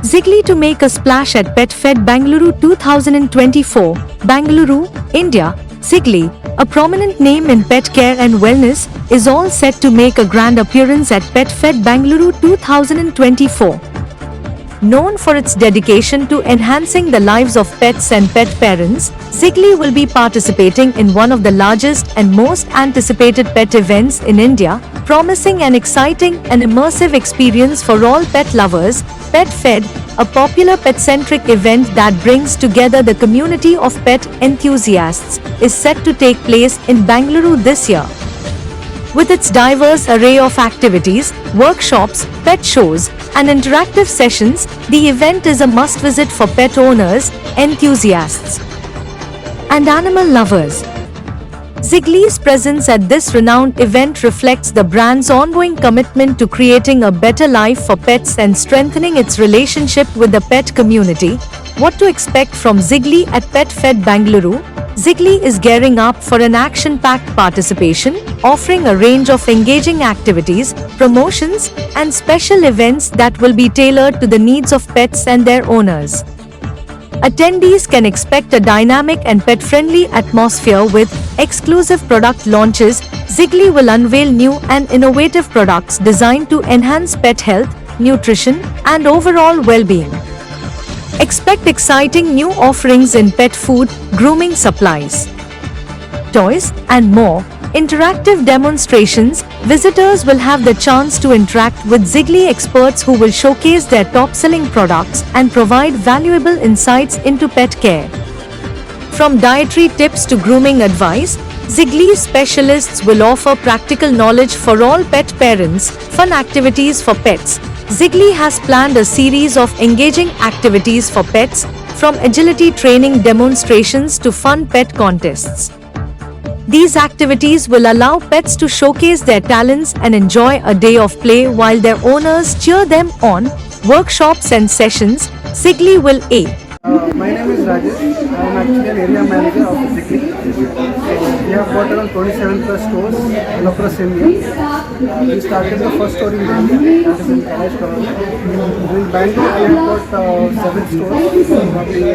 Zigly to make a splash at PetFed Bangalore 2024, Bangalore, India. Zigly, a prominent name in pet care and wellness, is all set to make a grand appearance at PetFed Bangalore 2024. Known for its dedication to enhancing the lives of pets and pet parents, Zigly will be participating in one of the largest and most anticipated pet events in India, promising an exciting and immersive experience for all pet lovers. PetFed, a popular pet-centric event that brings together the community of pet enthusiasts, is set to take place in Bangalore this year. With its diverse array of activities, workshops, pet shows, and interactive sessions, the event is a must-visit for pet owners, enthusiasts, and animal lovers. Zigly's presence at this renowned event reflects the brand's ongoing commitment to creating a better life for pets and strengthening its relationship with the pet community. What to expect from Zigly at PetFed Bangalore? Zigly is gearing up for an action-packed participation, offering a range of engaging activities, promotions, and special events that will be tailored to the needs of pets and their owners. Attendees can expect a dynamic and pet-friendly atmosphere with exclusive product launches. Zigly will unveil new and innovative products designed to enhance pet health, nutrition, and overall well-being. Expect exciting new offerings in pet food, grooming supplies, toys, and more. Interactive demonstrations. Visitors will have the chance to interact with Zigly experts who will showcase their top-selling products and provide valuable insights into pet care. From dietary tips to grooming advice, Zigly specialists will offer practical knowledge for all pet parents, fun activities for pets. Zigly has planned a series of engaging activities for pets, from agility training demonstrations to fun pet contests. These activities will allow pets to showcase their talents and enjoy a day of play while their owners cheer them on. Workshops and sessions. Zigly will My name is Rajesh. I am actually an area manager of Zigly. We have got around 27 plus stores all across India. We started the first store in Delhi, that is in Kailash Colony. In Bangalore, we have got 7 stores. Probably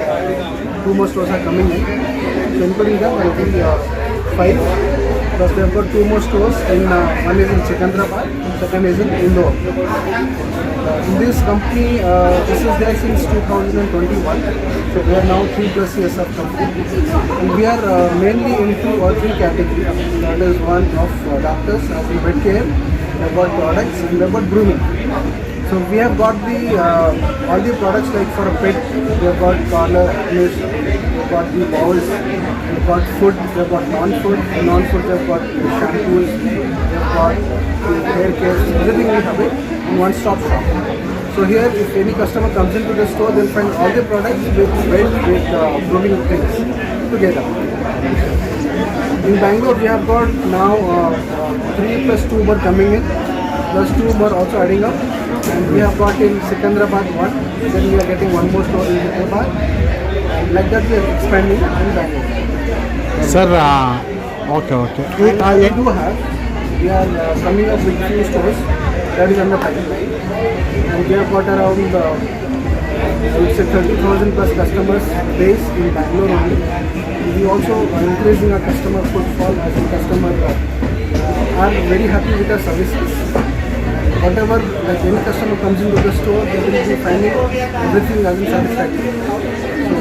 2 more stores are coming in. So including them, I think 5. Plus we have got 2 more stores. One is in Secunderabad, second is in Indore. In this company, this is there since 2021. So we are now 3+ years of company. And we are mainly into all 3 categories. That is one of doctors, as in vet care, we have got products, and we have got grooming. So we have got all the products like for a pet. We have got collar, mesh, we have got the bowls, we have got food, we have got non-food. Non-food we have got shampoos, we have got the hair care, everything we have it in one-stop shop. So here, if any customer comes into the store, they'll find all the products with grooming things together. In Bangalore, we have got now 3 + 2 more coming in, plus 2 more also adding up. And we have got in Secunderabad 1, then we are getting 1 more store in Hyderabad. And like that we are expanding in Bangalore. Sir, okay. We are coming up with few stores that is under pipeline. And we have got around, I would say 30,000 plus customers base in Bangalore only. We also are increasing our customer footfall as in customer are very happy with our services. Whatever, like any customer comes into the store, they will be finding everything as in satisfactory. So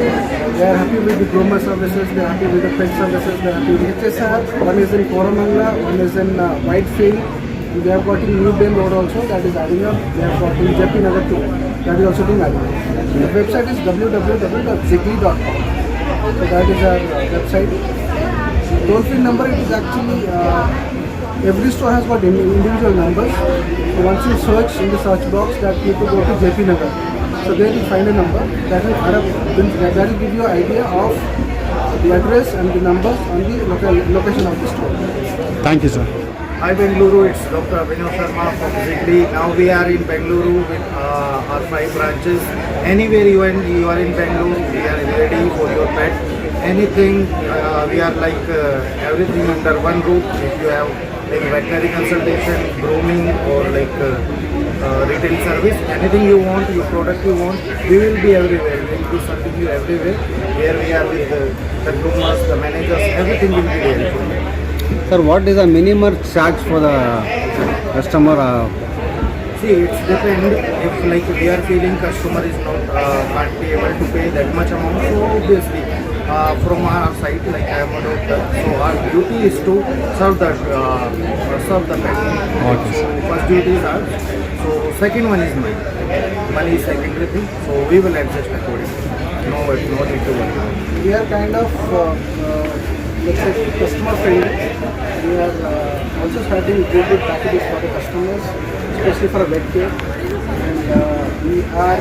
they are happy with the groomer services, they are happy with the pet services, they are happy with HSR. One is in Koramangala, one is in Whitefield. We have got in New Bay Road also, that is adding up. We have got in JP Nagar too, that is also being added. The website is www.zigly.com. So that is our website. The toll-free number, it is actually every store has got individual numbers. So once you search in the search box, that you have to go to JP Nagar. So there you find a number that will that will give you an idea of the address and the numbers on the location of the store. Thank you, sir. Hi Bengaluru, it's Dr. Abhinav Sharma from Zigly. Now we are in Bengaluru with our 5 branches. Anywhere you are in Bengaluru, we are ready for your pet. Anything, we are like everything under one roof. If you have like veterinary consultation, grooming, or like retail service. Anything you want, your product you want, we will be everywhere. We will be serving you everywhere. Here we are with the groomers, the managers, everything will be there. Sir, what is the minimum charge for the customer? See, it's depend if like we are feeling customer is not can't be able to pay that much amount. So obviously, from our side, like I am a doctor, so our duty is to serve the pet. Okay. So first duty is ours. So second one is mine. Money is secondary thing. So we will adjust accordingly. No need to worry. We are kind of, let's say, customer friendly. We are also starting good packages for the customers, especially for vet care. And we are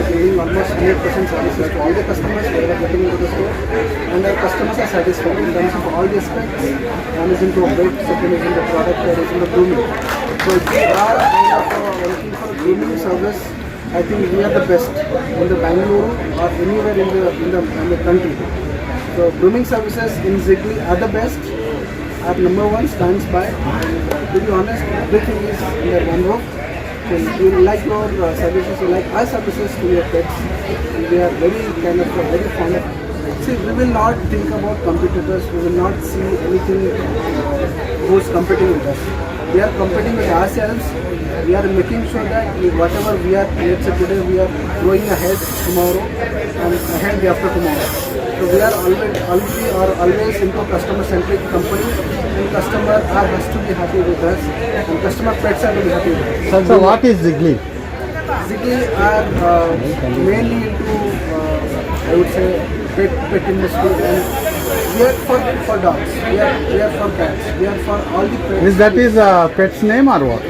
giving almost 100% services to all the customers who are getting into the store. And our customers are satisfied in terms of all the aspects. One is into a vet, second is into product, third is into grooming. So if we are kind of working for grooming service, I think we are the best in the Bangalore or anywhere in the country. So grooming services in Ziggly are the best. Our number one stands by. And to be honest, everything is under one roof. So you like your services, you like our services to your pets. We are very fond of. See, we will not think about competitors. We will not see anything who's competing with us. We are competing with ourselves. We are making sure that whatever we are, let's say today we are going ahead tomorrow and ahead day after tomorrow. So we are always into customer-centric company, and customer has to be happy with us, and customer pets are to be happy with us. So what is Ziggly? Ziggly are mainly into, I would say, pet industry, and we are for dogs, we are for cats, we are for all the pets. Is that pet's name or what?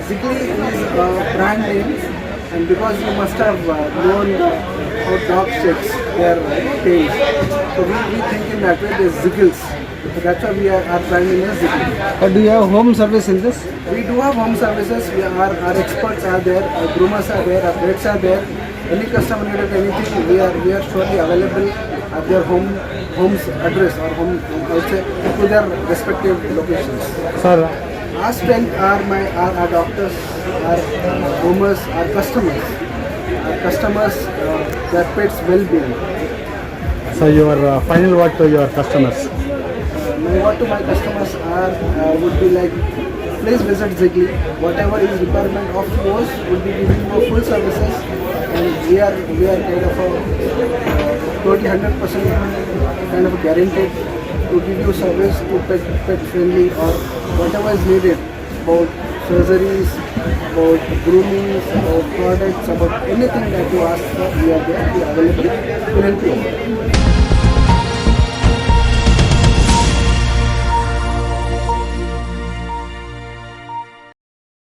Ziggly is a brand name, and because you must have known how dog shakes their tails, so we think in that way there's Ziggles. So that's why our brand name is Ziggly. Do you have home service in this? We do have home services. Our experts are there, our groomers are there, our vets are there. Any customer needed anything, we are surely available at their home's address or home, I would say, to their respective locations. Sir, Our strength are our doctors, our groomers, our customers. Our customers, their pets' well-being. so your final word to your customers? My word to my customers would be like, please visit Ziggly. Whatever is requirement of yours, would be giving you full services, and we are kind of a 100% kind of guaranteed to give you service to pet friendly or whatever is needed about surgeries, about grooming, about products, about anything that you ask for, we are there, we are available to help you.